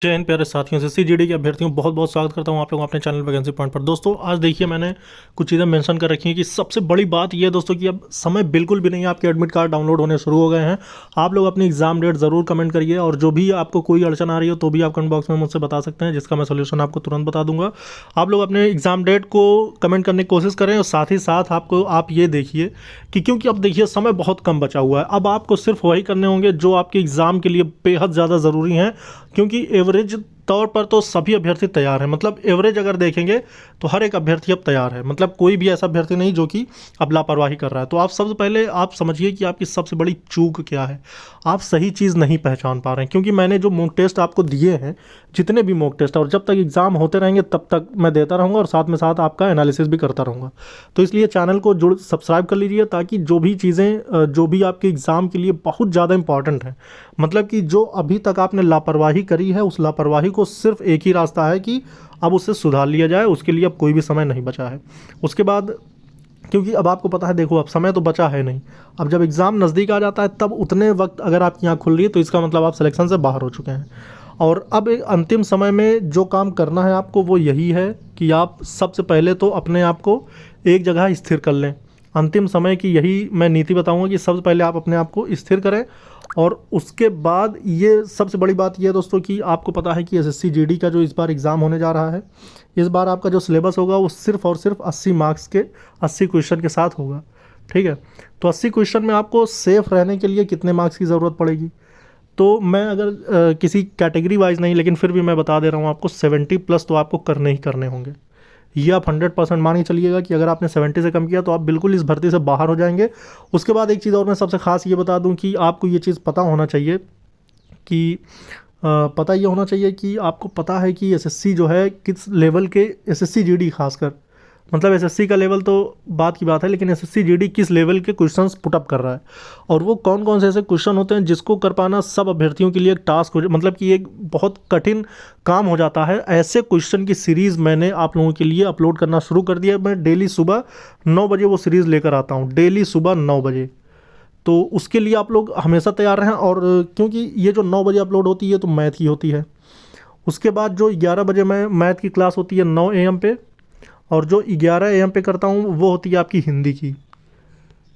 जय हिंद प्यारे साथियों से सीजीडी के अभ्यर्थियों बहुत बहुत स्वागत करता हूं आप लोगों अपने चैनल वैकेंसी पॉइंट पर। दोस्तों आज देखिए मैंने कुछ चीज़ें मेंशन कर रखी हैं कि सबसे बड़ी बात यह है दोस्तों कि अब समय बिल्कुल भी नहीं है, आपके एडमिट कार्ड डाउनलोड होने शुरू हो गए हैं। आप लोग अपनी एग्जाम डेट ज़रूर कमेंट करिए और जो भी आपको कोई अड़चन आ रही हो तो भी आप कमेंट बॉक्स में मुझसे बता सकते हैं, जिसका मैं सोल्यूशन आपको तुरंत बता दूंगा। आप लोग अपने एग्जाम डेट को कमेंट करने की कोशिश करें और साथ ही साथ आप ये देखिए कि क्योंकि अब देखिए समय बहुत कम बचा हुआ है, अब आपको सिर्फ वही करने होंगे जो आपके एग्ज़ाम के लिए बेहद ज़्यादा ज़रूरी हैं, क्योंकि एवरेज तौर पर तो सभी अभ्यर्थी तैयार हैं। मतलब एवरेज अगर देखेंगे तो हर एक अभ्यर्थी अब तैयार है, मतलब कोई भी ऐसा अभ्यर्थी नहीं जो कि अब लापरवाही कर रहा है। तो आप सबसे पहले आप समझिए कि आपकी सबसे बड़ी चूक क्या है, आप सही चीज़ नहीं पहचान पा रहे हैं। क्योंकि मैंने जो मॉक टेस्ट आपको दिए हैं, जितने भी मॉक टेस्ट, और जब तक एग्ज़ाम होते रहेंगे तब तक मैं देता रहूँगा और साथ में साथ आपका एनालिसिस भी करता रहूँगा। तो इसलिए चैनल को सब्सक्राइब कर लीजिए, ताकि जो भी चीज़ें जो भी आपके एग्ज़ाम के लिए बहुत ज़्यादा इंपॉर्टेंट हैं, मतलब कि जो अभी तक आपने लापरवाही करी है, उस लापरवाही को सिर्फ एक ही रास्ता है कि अब उससे सुधार लिया जाए। उसके लिए अब कोई भी समय नहीं बचा है। उसके बाद क्योंकि अब आपको पता है, देखो अब समय तो बचा है नहीं, अब जब एग्ज़ाम नज़दीक आ जाता है तब उतने वक्त अगर आपकी आँख खुल रही है तो इसका मतलब आप सिलेक्शन से बाहर हो चुके हैं। और अब एक अंतिम समय में जो काम करना है आपको वो यही है कि आप सबसे पहले तो अपने आप को एक जगह स्थिर कर लें। अंतिम समय की यही मैं नीति बताऊंगा कि सबसे पहले आप अपने आप को स्थिर करें। और उसके बाद ये सबसे बड़ी बात ये है दोस्तों कि आपको पता है कि एसएससी जीडी का जो इस बार एग्ज़ाम होने जा रहा है, इस बार आपका जो सिलेबस होगा वो सिर्फ और सिर्फ 80 मार्क्स के 80 क्वेश्चन के साथ होगा। ठीक है, तो 80 क्वेश्चन में आपको सेफ रहने के लिए कितने मार्क्स की ज़रूरत पड़ेगी? तो मैं अगर किसी कैटेगरी वाइज नहीं, लेकिन फिर भी मैं बता दे रहा हूँ आपको, 70 प्लस तो आपको करने ही करने होंगे। ये आप 100% मान के चलिएगा कि अगर आपने 70 से कम किया तो आप बिल्कुल इस भर्ती से बाहर हो जाएंगे। उसके बाद एक चीज़ और मैं सबसे ख़ास ये बता दूं कि आपको ये चीज़ पता होना चाहिए कि पता ये होना चाहिए कि आपको पता है कि एसएससी जो है किस लेवल के, एसएससी जीडी खासकर, मतलब एसएससी का लेवल तो बात की बात है, लेकिन एसएससी जीडी किस लेवल के क्वेश्चंस पुटअप कर रहा है और वो कौन कौन से ऐसे क्वेश्चन होते हैं जिसको कर पाना सब अभ्यर्थियों के लिए एक टास्क हो, मतलब कि एक बहुत कठिन काम हो जाता है। ऐसे क्वेश्चन की सीरीज़ मैंने आप लोगों के लिए अपलोड करना शुरू कर दिया। मैं डेली सुबह 9 बजे वो सीरीज़ लेकर आता हूँ, डेली सुबह 9 बजे। तो उसके लिए आप लोग हमेशा तैयार रहें। और क्योंकि ये जो 9 बजे अपलोड होती है तो मैथ की होती है, उसके बाद जो 11 बजे मैं मैथ की क्लास होती है 9 AM पे, और जो 11 AM पे करता हूँ वो होती है आपकी हिंदी की।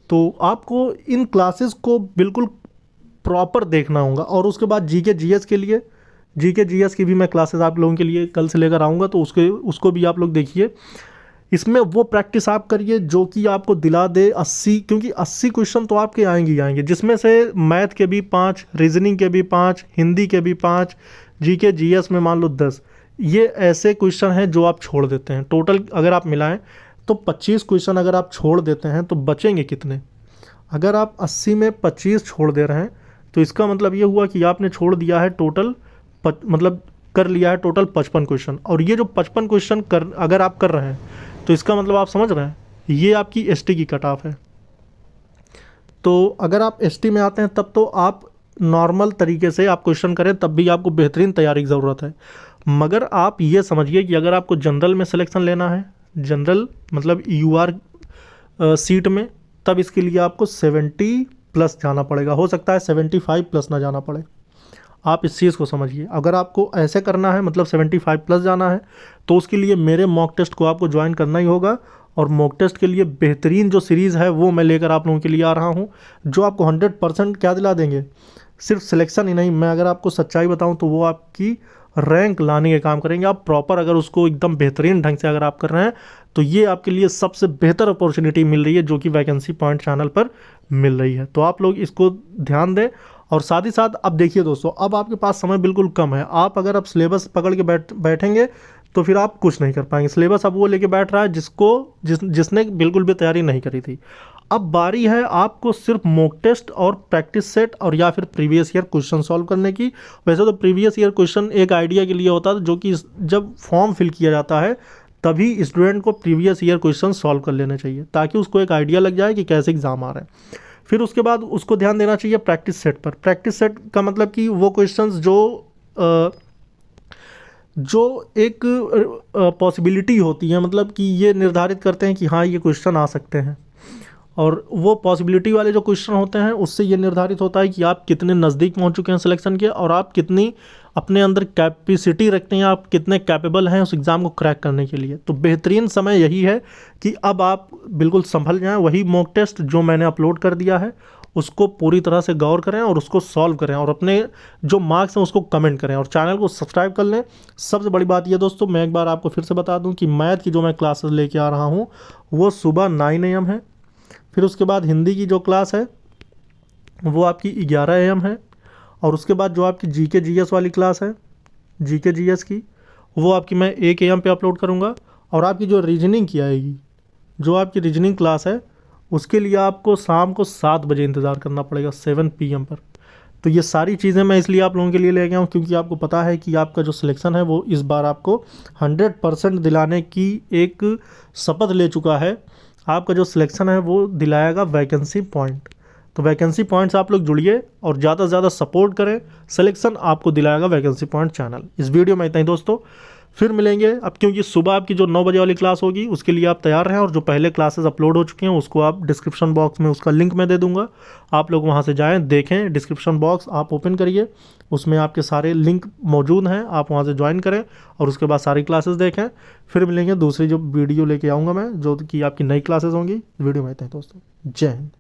तो आपको इन क्लासेस को बिल्कुल प्रॉपर देखना होगा। और उसके बाद जीके जीएस के लिए, जीके जीएस की भी मैं क्लासेस आप लोगों के लिए कल से लेकर आऊँगा, तो उसको भी आप लोग देखिए। इसमें वो प्रैक्टिस आप करिए जो कि आपको दिला दे 80, क्योंकि 80 क्वेश्चन तो आपके आएंगे ही आएंगे, जिसमें से मैथ के भी 5, रीजनिंग के भी 5, हिंदी के भी 5, जीके जीएस में मान लो 10। ये ऐसे क्वेश्चन हैं जो आप छोड़ देते हैं। टोटल अगर आप मिलाएं तो 25 क्वेश्चन अगर आप छोड़ देते हैं तो बचेंगे कितने? अगर आप 80 में 25 छोड़ दे रहे हैं तो इसका मतलब ये हुआ कि आपने छोड़ दिया है टोटल मतलब कर लिया है टोटल 55 क्वेश्चन। और ये जो 55 क्वेश्चन अगर आप कर रहे हैं तो इसका मतलब आप समझ रहे हैं ये आपकी एसटी की कट ऑफ है। तो अगर आप एसटी में आते हैं तब तो आप नॉर्मल तरीके से आप क्वेश्चन करें, तब भी आपको बेहतरीन तैयारी की ज़रूरत है। मगर आप ये समझिए कि अगर आपको जनरल में सिलेक्शन लेना है, जनरल मतलब यूआर सीट में, तब इसके लिए आपको 70 प्लस जाना पड़ेगा। हो सकता है 75 प्लस ना जाना पड़े। आप इस चीज़ को समझिए। अगर आपको ऐसे करना है, मतलब 75 प्लस जाना है, तो उसके लिए मेरे मॉक टेस्ट को आपको ज्वाइन करना ही होगा। और मॉक टेस्ट के लिए बेहतरीन जो सीरीज़ है वो मैं लेकर आप लोगों के लिए आ रहा हूँ, जो आपको 100% क्या दिला देंगे, सिर्फ सिलेक्शन ही नहीं, मैं अगर आपको सच्चाई बताऊँ तो वो आपकी रैंक लाने के काम करेंगे। आप प्रॉपर अगर उसको एकदम बेहतरीन ढंग से अगर आप कर रहे हैं तो ये आपके लिए सबसे बेहतर अपॉर्चुनिटी मिल रही है जो कि वैकेंसी पॉइंट चैनल पर मिल रही है। तो आप लोग इसको ध्यान दें। और साथ ही साथ अब देखिए दोस्तों, अब आपके पास समय बिल्कुल कम है। आप अगर अब सिलेबस पकड़ के बैठेंगे तो फिर आप कुछ नहीं कर पाएंगे। सिलेबस अब वो लेके बैठ रहा है जिसने बिल्कुल भी तैयारी नहीं करी थी। अब बारी है आपको सिर्फ मॉक टेस्ट और प्रैक्टिस सेट और या फिर प्रीवियस ईयर क्वेश्चन सॉल्व करने की। वैसे तो प्रीवियस ईयर क्वेश्चन एक आइडिया के लिए होता है, जो कि जब फॉर्म फिल किया जाता है तभी स्टूडेंट को प्रीवियस ईयर क्वेश्चन सॉल्व कर लेने चाहिए, ताकि उसको एक आइडिया लग जाए कि कैसे एग्जाम आ रहे हैं। फिर उसके बाद उसको ध्यान देना चाहिए प्रैक्टिस सेट पर। प्रैक्टिस सेट का मतलब कि वो क्वेश्चंस जो एक पॉसिबिलिटी होती है, मतलब कि ये निर्धारित करते हैं कि हाँ ये क्वेश्चन आ सकते हैं। और वो पॉसिबिलिटी वाले जो क्वेश्चन होते हैं उससे ये निर्धारित होता है कि आप कितने नज़दीक पहुंच चुके हैं सिलेक्शन के, और आप कितनी अपने अंदर कैपेसिटी रखते हैं, आप कितने कैपेबल हैं उस एग्ज़ाम को क्रैक करने के लिए। तो बेहतरीन समय यही है कि अब आप बिल्कुल संभल जाएं, वही मॉक टेस्ट जो मैंने अपलोड कर दिया है उसको पूरी तरह से गौर करें और उसको सॉल्व करें और अपने जो मार्क्स हैं उसको कमेंट करें और चैनल को सब्सक्राइब कर लें। सबसे बड़ी बात ये दोस्तों, मैं एक बार आपको फिर से बता दूं कि मैथ की जो मैं क्लासेस लेके आ रहा हूं वो सुबह 9 AM है। फिर उसके बाद हिंदी की जो क्लास है वो आपकी 11 AM है। और उसके बाद जो आपकी जीके जीएस वाली क्लास है, जीके जीएस की, वो आपकी मैं 1 AM पे अपलोड करूँगा। और आपकी जो रीजनिंग की आएगी, जो आपकी रीजनिंग क्लास है उसके लिए आपको शाम को 7 बजे इंतज़ार करना पड़ेगा, 7 PM पर। तो ये सारी चीज़ें मैं इसलिए आप लोगों के लिए ले गया हूँ क्योंकि आपको पता है कि आपका जो सिलेक्शन है वो इस बार आपको 100% दिलाने की एक शपथ ले चुका है। आपका जो सिलेक्शन है वो दिलाएगा वैकेंसी पॉइंट। तो वैकेंसी पॉइंट्स आप लोग जुड़िए और ज़्यादा से ज़्यादा सपोर्ट करें, सिलेक्शन आपको दिलाएगा वैकेंसी पॉइंट चैनल। इस वीडियो में इतना ही दोस्तों, फिर मिलेंगे। अब क्योंकि सुबह आपकी जो 9 बजे वाली क्लास होगी उसके लिए आप तैयार रहें और जो पहले क्लासेस अपलोड हो चुके हैं उसको आप डिस्क्रिप्शन बॉक्स में उसका लिंक मैं दे दूंगा, आप लोग वहां से जाएं, देखें। डिस्क्रिप्शन बॉक्स आप ओपन करिए, उसमें आपके सारे लिंक मौजूद हैं, आप वहां से ज्वाइन करें और उसके बाद सारी क्लासेस देखें। फिर मिलेंगे दूसरी जो वीडियो लेके आऊँगा मैं, जो कि आपकी नई क्लासेस होंगी। वीडियो में इतना ही दोस्तों, जय हिंद।